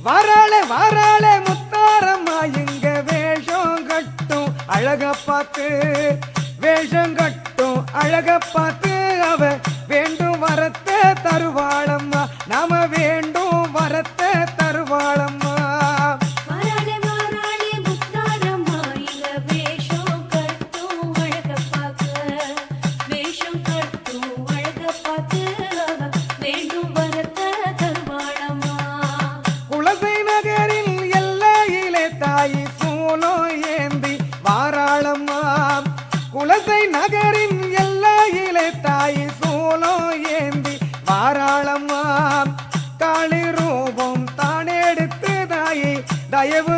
வாராளே வாராளே முத்தாரம்மா இங்க வேஷம் கட்டும் அழக பார்த்து வேஷம் கட்டும் அழக பார்த்து அவ வேண்டும் வரத்தை தருவாளம்மா நாம வேண்டும் வரத்தை தருவாளம்மா குலசை நகரின் எல்லையிலே தாய் சூலம் ஏந்தி வாராளம்மா காளி ரூபம் தான் எடுத்து தாயை தயவு